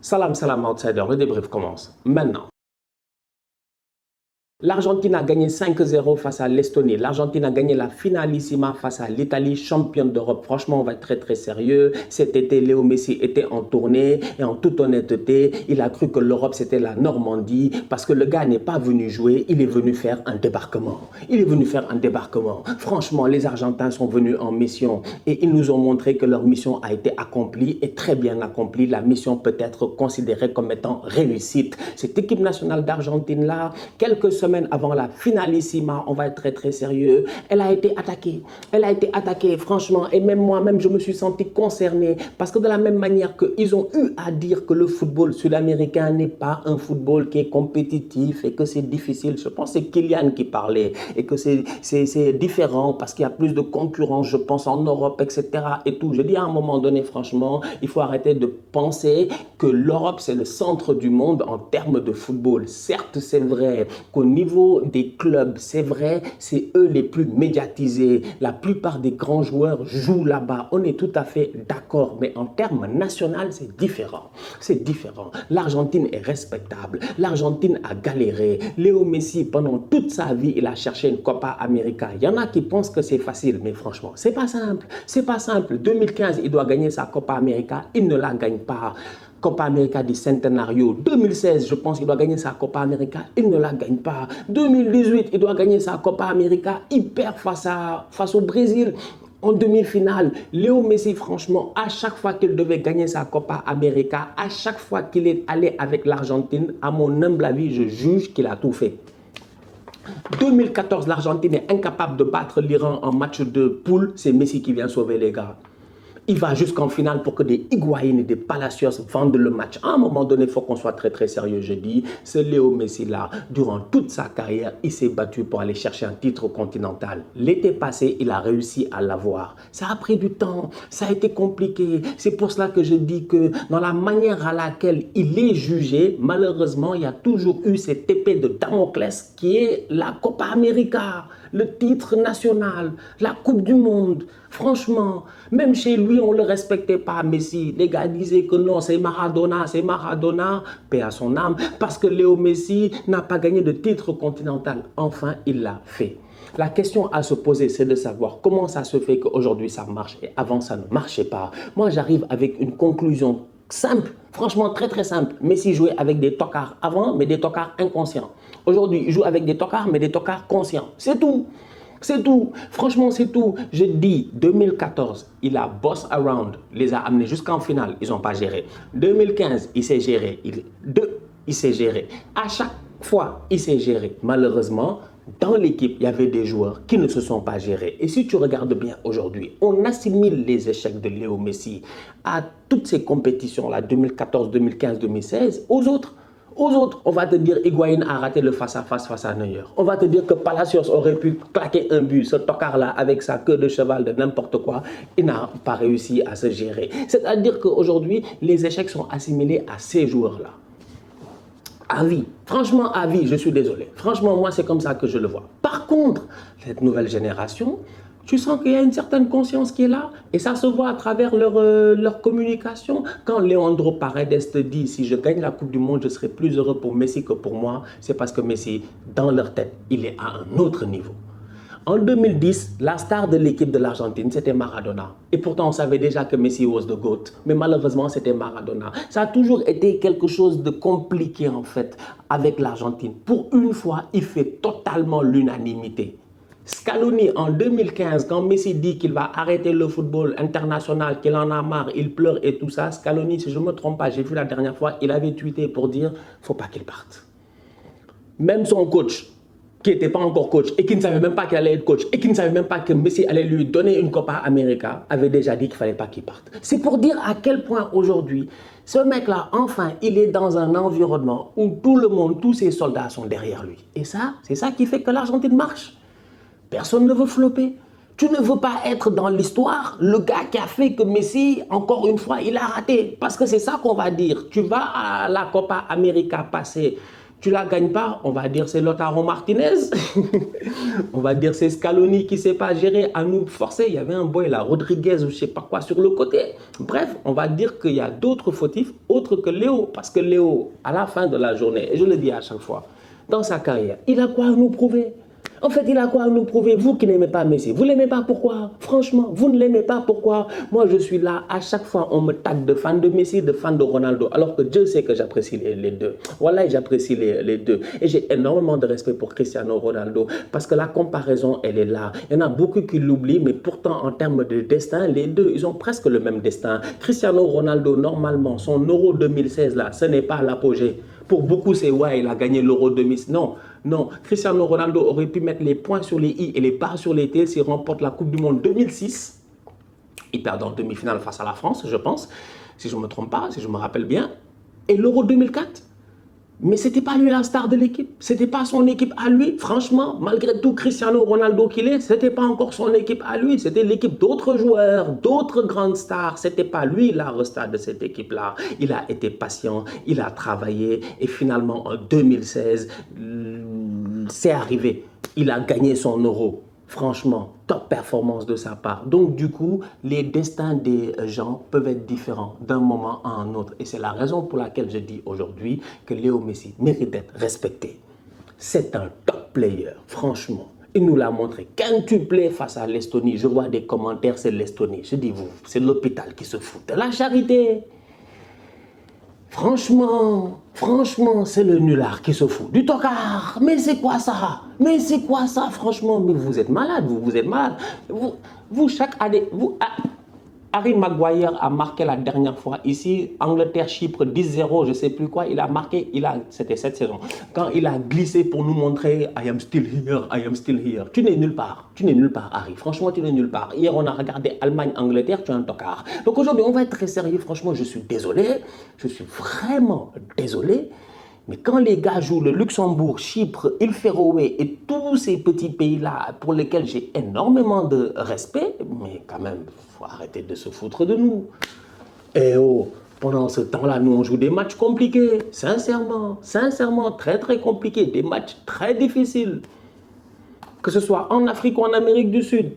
Salam, salam, outsider. Le débrief commence maintenant. L'Argentine a gagné 5-0 face à l'Estonie. L'Argentine a gagné la finalissima face à l'Italie, championne d'Europe. Franchement, on va être très sérieux. Cet été, Léo Messi était en tournée et en toute honnêteté, il a cru que l'Europe c'était la Normandie parce que le gars n'est pas venu jouer, il est venu faire un débarquement. Il est venu faire un débarquement. Franchement, les Argentins sont venus en mission et ils nous ont montré que leur mission a été accomplie et très bien accomplie. La mission peut être considérée comme étant réussite. Cette équipe nationale d'Argentine-là, quelques semaines avant la finalissima, on va être très sérieux, elle a été attaquée. Elle a été attaquée, franchement, et même moi-même, je me suis senti concerné parce que de la même manière qu'ils ont eu à dire que le football sud-américain n'est pas un football qui est compétitif et que c'est difficile, je pense que c'est Kylian qui parlait et que c'est différent parce qu'il y a plus de concurrence, je pense, en Europe, etc. et tout. Je dis à un moment donné, franchement, il faut arrêter de penser que l'Europe, c'est le centre du monde en termes de football. Certes, c'est vrai qu'au niveau des clubs, c'est vrai, c'est eux les plus médiatisés. La plupart des grands joueurs jouent là-bas. On est tout à fait d'accord. Mais en termes nationaux, c'est différent. C'est différent. L'Argentine est respectable. L'Argentine a galéré. Léo Messi, pendant toute sa vie, il a cherché une Copa América. Il y en a qui pensent que c'est facile, mais franchement, c'est pas simple. C'est pas simple. 2015, il doit gagner sa Copa América. Il ne la gagne pas. Copa América du Centenario. 2016, je pense qu'il doit gagner sa Copa América. Il ne la gagne pas. 2018, il doit gagner sa Copa América. Il perd face au Brésil. En demi-finale, Léo Messi, franchement, à chaque fois qu'il devait gagner sa Copa América, à chaque fois qu'il est allé avec l'Argentine, à mon humble avis, je juge qu'il a tout fait. 2014, l'Argentine est incapable de battre l'Iran en match de poule. C'est Messi qui vient sauver les gars. Il va jusqu'en finale pour que des Higuaín et des Palacios vendent le match. À un moment donné, il faut qu'on soit très sérieux, je dis. Ce Léo Messi-là, durant toute sa carrière, il s'est battu pour aller chercher un titre continental. L'été passé, il a réussi à l'avoir. Ça a pris du temps, ça a été compliqué. C'est pour cela que je dis que dans la manière à laquelle il est jugé, malheureusement, il y a toujours eu cette épée de Damoclès qui est la Copa América, le titre national, la Coupe du Monde. Franchement, même chez lui, on ne le respectait pas, Messi. Les gars disaient que non, c'est Maradona, paix à son âme, parce que Léo Messi n'a pas gagné de titre continental. Enfin, il l'a fait. La question à se poser, c'est de savoir comment ça se fait qu'aujourd'hui ça marche et avant ça ne marchait pas. Moi, j'arrive avec une conclusion simple, franchement très simple. Messi jouait avec des tocards avant, mais des tocards inconscients. Aujourd'hui, il joue avec des tocards, mais des tocards conscients. C'est tout. C'est tout. Franchement, c'est tout. Je dis, 2014, il a boss around, les a amenés jusqu'en finale, ils n'ont pas géré. 2015, il s'est géré. Il s'est géré. À chaque fois, il s'est géré. Malheureusement, dans l'équipe, il y avait des joueurs qui ne se sont pas gérés. Et si tu regardes bien aujourd'hui, on assimile les échecs de Léo Messi à toutes ces compétitions-là, 2014, 2015, 2016, aux autres. On va te dire Higuaín a raté le face-à-face face à Neuer. On va te dire que Palacios aurait pu claquer un but. Ce tocard-là, avec sa queue de cheval de n'importe quoi, il n'a pas réussi à se gérer. C'est-à-dire qu'aujourd'hui, les échecs sont assimilés à ces joueurs-là. À vie. Franchement, à vie, je suis désolé. Franchement, moi, c'est comme ça que je le vois. Par contre, cette nouvelle génération, tu sens qu'il y a une certaine conscience qui est là et ça se voit à travers leur communication. Quand Leandro Paredes te dit « si je gagne la Coupe du Monde, je serai plus heureux pour Messi que pour moi », c'est parce que Messi, dans leur tête, il est à un autre niveau. En 2010, la star de l'équipe de l'Argentine, c'était Maradona. Et pourtant, on savait déjà que Messi was the GOAT. Mais malheureusement, c'était Maradona. Ça a toujours été quelque chose de compliqué, en fait, avec l'Argentine. Pour une fois, il fait totalement l'unanimité. Scaloni, en 2015, quand Messi dit qu'il va arrêter le football international, qu'il en a marre, il pleure et tout ça, Scaloni, si je ne me trompe pas, j'ai vu la dernière fois, il avait tweeté pour dire « il ne faut pas qu'il parte ». Même son coach, qui n'était pas encore coach et qui ne savait même pas qu'il allait être coach et qui ne savait même pas que Messi allait lui donner une Copa América, avait déjà dit qu'il ne fallait pas qu'il parte. C'est pour dire à quel point aujourd'hui, ce mec-là, enfin, il est dans un environnement où tout le monde, tous ses soldats sont derrière lui. Et ça, c'est ça qui fait que l'Argentine marche. Personne ne veut flopper. Tu ne veux pas être dans l'histoire, le gars qui a fait que Messi, encore une fois, il a raté. Parce que c'est ça qu'on va dire. Tu vas à la Copa América passer. Tu la gagnes pas, on va dire c'est Lautaro Martinez. On va dire c'est Scaloni qui ne sait pas gérer, à nous forcer. Il y avait un boy là, Rodriguez ou je ne sais pas quoi sur le côté. Bref, on va dire qu'il y a d'autres fautifs autres que Léo. Parce que Léo, à la fin de la journée, et je le dis à chaque fois, dans sa carrière, il a quoi à nous prouver? En fait, il a quoi à nous prouver? Vous qui n'aimez pas Messi, vous ne l'aimez pas, pourquoi? Franchement, vous ne l'aimez pas, pourquoi? Moi, je suis là, à chaque fois, on me tague de fan de Messi, de fan de Ronaldo, alors que Dieu sait que j'apprécie les deux. Voilà, j'apprécie les deux. Et j'ai énormément de respect pour Cristiano Ronaldo, parce que la comparaison, elle est là. Il y en a beaucoup qui l'oublient, mais pourtant, en termes de destin, les deux, ils ont presque le même destin. Cristiano Ronaldo, normalement, son Euro 2016, là, ce n'est pas l'apogée. Pour beaucoup, c'est ouais, il a gagné l'Euro 2000. Non, non. Cristiano Ronaldo aurait pu mettre les points sur les i et les barres sur les t s'il remporte la Coupe du Monde 2006. Il perd en demi-finale face à la France, je pense, si je ne me trompe pas, si je me rappelle bien. Et l'Euro 2004. Mais ce n'était pas lui la star de l'équipe. Ce n'était pas son équipe à lui. Franchement, malgré tout Cristiano Ronaldo qu'il est, ce n'était pas encore son équipe à lui. C'était l'équipe d'autres joueurs, d'autres grandes stars. Ce n'était pas lui la star de cette équipe-là. Il a été patient, il a travaillé. Et finalement, en 2016, c'est arrivé. Il a gagné son Euro. Franchement, top performance de sa part. Donc du coup, les destins des gens peuvent être différents d'un moment à un autre. Et c'est la raison pour laquelle je dis aujourd'hui que Léo Messi mérite d'être respecté. C'est un top player, franchement. Il nous l'a montré. Quintuplé face à l'Estonie. Je vois des commentaires, c'est l'Estonie. Je dis vous, c'est l'hôpital qui se fout de la charité. Franchement, c'est le nulard qui se fout du tocard. Mais c'est quoi ça? Mais c'est quoi ça, franchement? Mais vous êtes malade, vous êtes malade. Vous chaque année, Harry Maguire a marqué la dernière fois ici, Angleterre-Chypre 10-0, je ne sais plus quoi, il a marqué, c'était cette saison, quand il a glissé pour nous montrer I am still here, I am still here. Tu n'es nulle part, Harry, franchement tu n'es nulle part. Hier on a regardé Allemagne-Angleterre, tu es un tocard. Donc aujourd'hui on va être très sérieux, franchement je suis désolé, je suis vraiment désolé. Mais quand les gars jouent le Luxembourg, Chypre, île Féroé et tous ces petits pays-là pour lesquels j'ai énormément de respect, mais quand même, il faut arrêter de se foutre de nous. Et oh, pendant ce temps-là, nous on joue des matchs compliqués, sincèrement, très très compliqués, des matchs très difficiles. Que ce soit en Afrique ou en Amérique du Sud.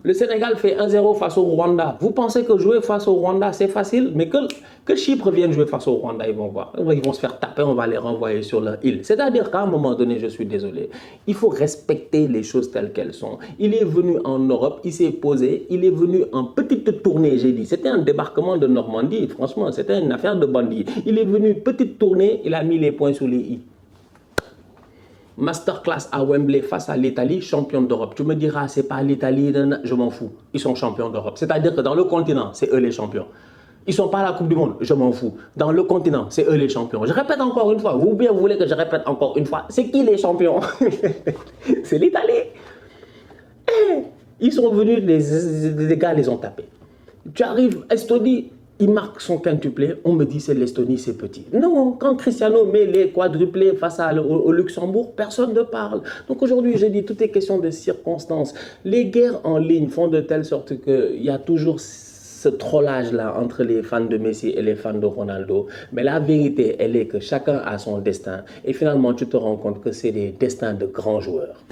Le Sénégal fait 1-0 face au Rwanda. Vous pensez que jouer face au Rwanda, c'est facile? Mais que Chypre vienne jouer face au Rwanda, ils vont voir. Ils vont se faire taper, on va les renvoyer sur leur île. C'est-à-dire qu'à un moment donné, je suis désolé, il faut respecter les choses telles qu'elles sont. Il est venu en Europe, il s'est posé, il est venu en petite tournée, j'ai dit. C'était un débarquement de Normandie, franchement, c'était une affaire de bandits. Il est venu petite tournée, il a mis les points sur les i. Masterclass à Wembley face à l'Italie, champion d'Europe. Tu me diras, c'est pas l'Italie, je m'en fous. Ils sont champions d'Europe. C'est-à-dire que dans le continent, c'est eux les champions. Ils ne sont pas à la Coupe du Monde, je m'en fous. Dans le continent, c'est eux les champions. Je répète encore une fois, vous bien vous voulez que je répète encore une fois, c'est qui les champions? C'est l'Italie. Ils sont venus, les gars les ont tapés. Tu arrives, Estonie, il marque son quintuplé, on me dit c'est l'Estonie, c'est petit. Non, quand Cristiano met les quadruplés face au Luxembourg, personne ne parle. Donc aujourd'hui, je dis, tout est question de circonstances. Les guerres en ligne font de telle sorte qu'il y a toujours ce trollage-là entre les fans de Messi et les fans de Ronaldo. Mais la vérité, elle est que chacun a son destin. Et finalement, tu te rends compte que c'est des destins de grands joueurs.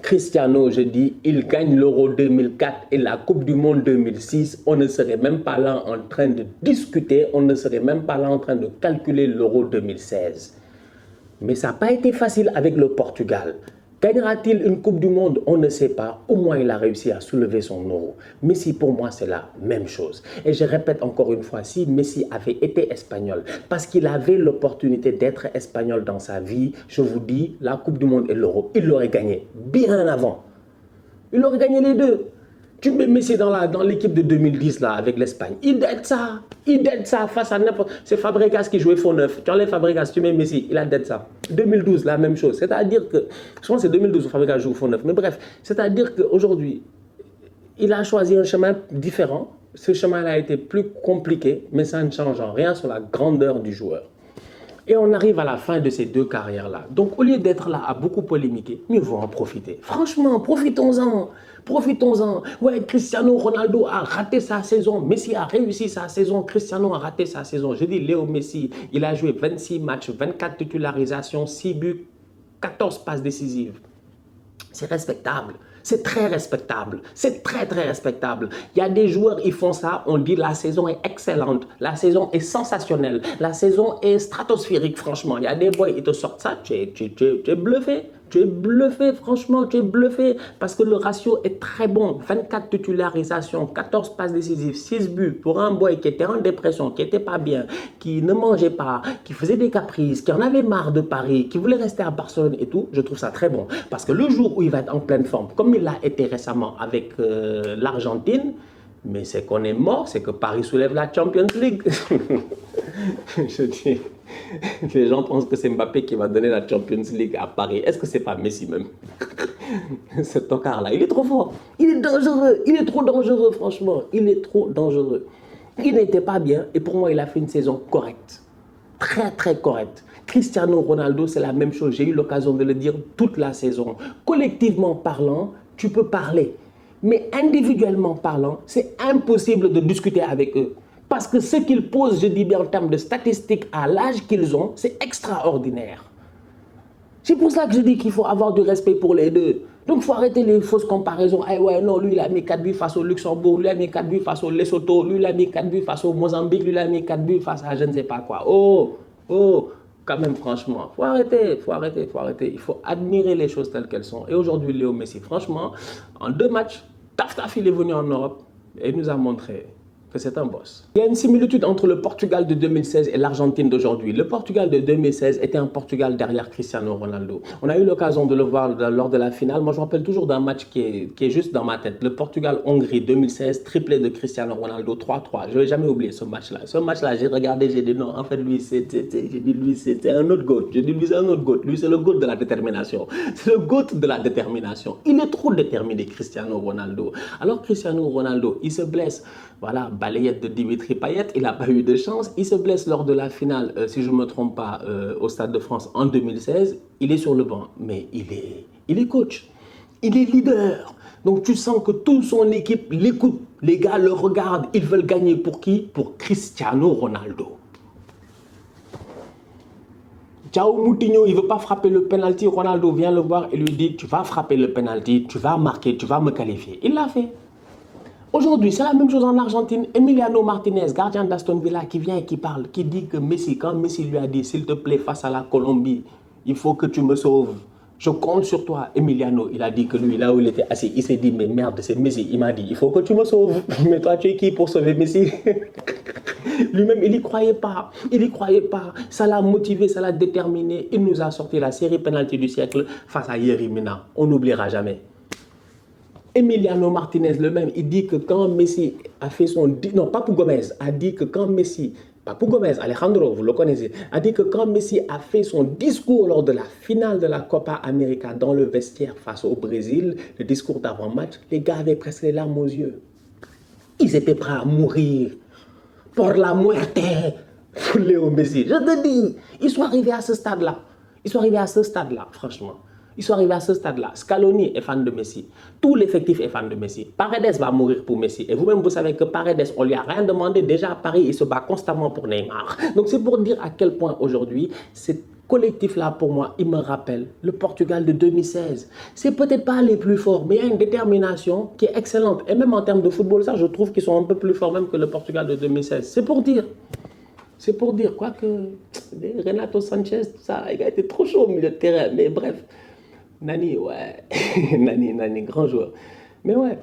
Cristiano, je dis, il gagne l'Euro 2004 et la Coupe du Monde 2006. On ne serait même pas là en train de discuter, on ne serait même pas là en train de calculer l'Euro 2016. Mais ça n'a pas été facile avec le Portugal. Gagnera-t-il une Coupe du Monde? On ne sait pas. Au moins, il a réussi à soulever son euro. Messi, pour moi, c'est la même chose. Et je répète encore une fois, si Messi avait été espagnol, parce qu'il avait l'opportunité d'être espagnol dans sa vie, je vous dis, la Coupe du Monde et l'euro, il l'aurait gagné bien avant. Il aurait gagné les deux. Tu mets Messi dans l'équipe de 2010 là, avec l'Espagne. Il dead ça face à n'importe... C'est Fabregas qui jouait faux neuf. Tu enlèves Fabregas, tu mets Messi, il a dead ça. 2012, la même chose. C'est-à-dire que... Je pense que c'est 2012 où Fabregas joue faux neuf. Mais bref, c'est-à-dire qu'aujourd'hui, il a choisi un chemin différent. Ce chemin-là a été plus compliqué, mais ça ne change en rien sur la grandeur du joueur. Et on arrive à la fin de ces deux carrières-là. Donc, au lieu d'être là à beaucoup polémiquer, mieux vaut en profiter. Franchement, profitons-en. Profitons-en. Ouais, Cristiano Ronaldo a raté sa saison. Messi a réussi sa saison. Cristiano a raté sa saison. Je dis Léo Messi, il a joué 26 matchs, 24 titularisations, 6 buts, 14 passes décisives. C'est respectable. C'est très respectable. C'est très, très respectable. Il y a des joueurs, ils font ça, on dit la saison est excellente, la saison est sensationnelle, la saison est stratosphérique, franchement. Il y a des boys, ils te sortent ça, tu es bluffé. Tu es bluffé, franchement, tu es bluffé. Parce que le ratio est très bon. 24 titularisations, 14 passes décisives, 6 buts pour un boy qui était en dépression, qui n'était pas bien, qui ne mangeait pas, qui faisait des caprices, qui en avait marre de Paris, qui voulait rester à Barcelone et tout. Je trouve ça très bon. Parce que le jour où il va être en pleine forme, comme il l'a été récemment avec l'Argentine, mais c'est qu'on est mort, c'est que Paris soulève la Champions League. Je dis, les gens pensent que c'est Mbappé qui va donner la Champions League à Paris. Est-ce que c'est pas Messi même? Cet tocard-là, il est trop fort. Il est dangereux. Il est trop dangereux, franchement. Il est trop dangereux. Il n'était pas bien et pour moi, il a fait une saison correcte. Très, très correcte. Cristiano Ronaldo, c'est la même chose. J'ai eu l'occasion de le dire toute la saison. Collectivement parlant, tu peux parler. Mais individuellement parlant, c'est impossible de discuter avec eux. Parce que ce qu'ils posent, je dis bien en termes de statistiques à l'âge qu'ils ont, c'est extraordinaire. C'est pour ça que je dis qu'il faut avoir du respect pour les deux. Donc il faut arrêter les fausses comparaisons. Eh ouais, non, lui il a mis 4 buts face au Luxembourg, lui il a mis 4 buts face au Lesotho, lui il a mis 4 buts face au Mozambique, lui il a mis 4 buts face à je ne sais pas quoi. Oh, quand même franchement, faut arrêter, faut arrêter, faut arrêter. Il faut admirer les choses telles qu'elles sont. Et aujourd'hui, Léo Messi, franchement, en 2 matchs, taf, il est venu en Europe et il nous a montré que c'est un boss. Il y a une similitude entre le Portugal de 2016 et l'Argentine d'aujourd'hui. Le Portugal de 2016 était un Portugal derrière Cristiano Ronaldo. On a eu l'occasion de le voir lors de la finale. Moi, je me rappelle toujours d'un match qui est juste dans ma tête. Le Portugal-Hongrie 2016, triplé de Cristiano Ronaldo, 3-3. Je ne vais jamais oublier ce match-là. Ce match-là, j'ai regardé, j'ai dit non, en fait, lui, c'est un autre GOAT. J'ai dit lui, c'est un autre GOAT. Lui, c'est le GOAT de la détermination. C'est le GOAT de la détermination. Il est trop déterminé, Cristiano Ronaldo. Alors, Cristiano Ronaldo, il se blesse. Voilà, balayette de Dimitri Payet, il n'a pas eu de chance. Il se blesse lors de la finale, si je ne me trompe pas, au Stade de France en 2016. Il est sur le banc, mais il est coach. Il est leader. Donc tu sens que toute son équipe l'écoute. Les gars le regardent. Ils veulent gagner pour qui? Pour Cristiano Ronaldo. Ciao Moutinho, il ne veut pas frapper le penalty. Ronaldo vient le voir et lui dit, tu vas frapper le penalty, tu vas marquer, tu vas me qualifier. Il l'a fait. Aujourd'hui, c'est la même chose en Argentine. Emiliano Martinez, gardien d'Aston Villa, qui vient et qui parle, qui dit que Messi, quand Messi lui a dit, s'il te plaît, face à la Colombie, il faut que tu me sauves. Je compte sur toi. Emiliano, il a dit que lui, là où il était assis, il s'est dit, mais merde, c'est Messi. Il m'a dit, il faut que tu me sauves. Mais toi, tu es qui pour sauver Messi? Lui-même, il n'y croyait pas. Il n'y croyait pas. Ça l'a motivé, ça l'a déterminé. Il nous a sorti la série penalty du siècle face à Yerry Mina. On n'oubliera jamais. Emiliano Martinez, le même, il dit que quand Messi a fait son... Non, Papou Gomez a dit que quand Messi... Papou Gomez, Alejandro, vous le connaissez, a dit que quand Messi a fait son discours lors de la finale de la Copa América dans le vestiaire face au Brésil, le discours d'avant-match, les gars avaient presque les larmes aux yeux. Ils étaient prêts à mourir. Pour la muerte. Pour Léo Messi. Je te dis, ils sont arrivés à ce stade-là. Ils sont arrivés à ce stade-là, franchement. Ils sont arrivés à ce stade-là. Scaloni est fan de Messi. Tout l'effectif est fan de Messi. Paredes va mourir pour Messi. Et vous-même, vous savez que Paredes, on ne lui a rien demandé. Déjà à Paris, il se bat constamment pour Neymar. Donc c'est pour dire à quel point aujourd'hui, ce collectif-là, pour moi, il me rappelle le Portugal de 2016. C'est peut-être pas les plus forts, mais il y a une détermination qui est excellente. Et même en termes de football, ça, je trouve qu'ils sont un peu plus forts même que le Portugal de 2016. C'est pour dire. C'est pour dire, quoi que Renato Sanchez, tout ça, il a été trop chaud au milieu de terrain. Mais bref. Nani, ouais, Nani, grand joueur. Mais ouais,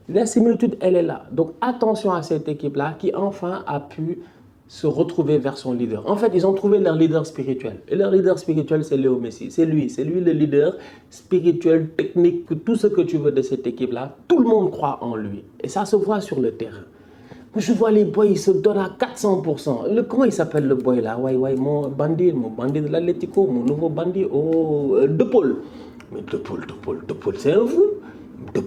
la similitude, elle est là. Donc attention à cette équipe-là qui enfin a pu se retrouver vers son leader. En fait, ils ont trouvé leur leader spirituel. Et leur leader spirituel, c'est Léo Messi. C'est lui le leader spirituel, technique, tout ce que tu veux de cette équipe-là. Tout le monde croit en lui. Et ça se voit sur le terrain. Je vois les boys, ils se donnent à 400%. Comment il s'appelle le boy là? Ouais, mon bandit de l'Atlético, mon nouveau bandit. Oh, De Paul. Mais De Paul, c'est un fou. De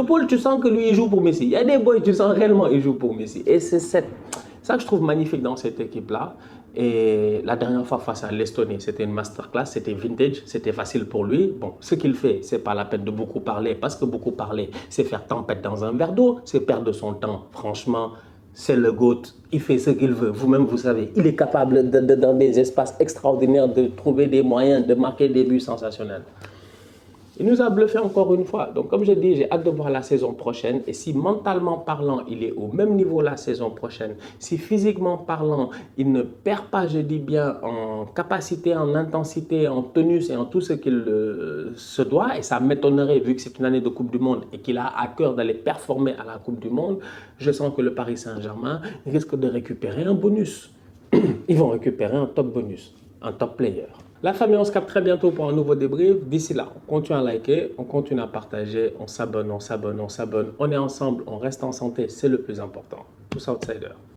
Paul, tu sens que lui, il joue pour Messi. Il y a des boys, tu sens réellement, il joue pour Messi. Et c'est ça que je trouve magnifique dans cette équipe-là. Et la dernière fois face à l'Estonie, c'était une masterclass, c'était vintage, c'était facile pour lui. Bon, ce qu'il fait, c'est pas la peine de beaucoup parler, parce que beaucoup parler, c'est faire tempête dans un verre d'eau, c'est perdre son temps. Franchement, c'est le GOAT, il fait ce qu'il veut. Vous-même, vous savez, il est capable, dans des espaces extraordinaires, de trouver des moyens de marquer des buts sensationnels. Il nous a bluffé encore une fois. Donc, comme je dis, j'ai hâte de voir la saison prochaine. Et si mentalement parlant, il est au même niveau la saison prochaine, si physiquement parlant, il ne perd pas, je dis bien, en capacité, en intensité, en tonus et en tout ce qu'il se doit, et ça m'étonnerait vu que c'est une année de Coupe du Monde et qu'il a à cœur d'aller performer à la Coupe du Monde, je sens que le Paris Saint-Germain risque de récupérer un bonus. Ils vont récupérer un top bonus, un top player. La famille, on se capte très bientôt pour un nouveau débrief. D'ici là, on continue à liker, on continue à partager, on s'abonne, on s'abonne, on s'abonne. On est ensemble, on reste en santé, c'est le plus important. Tous outsiders.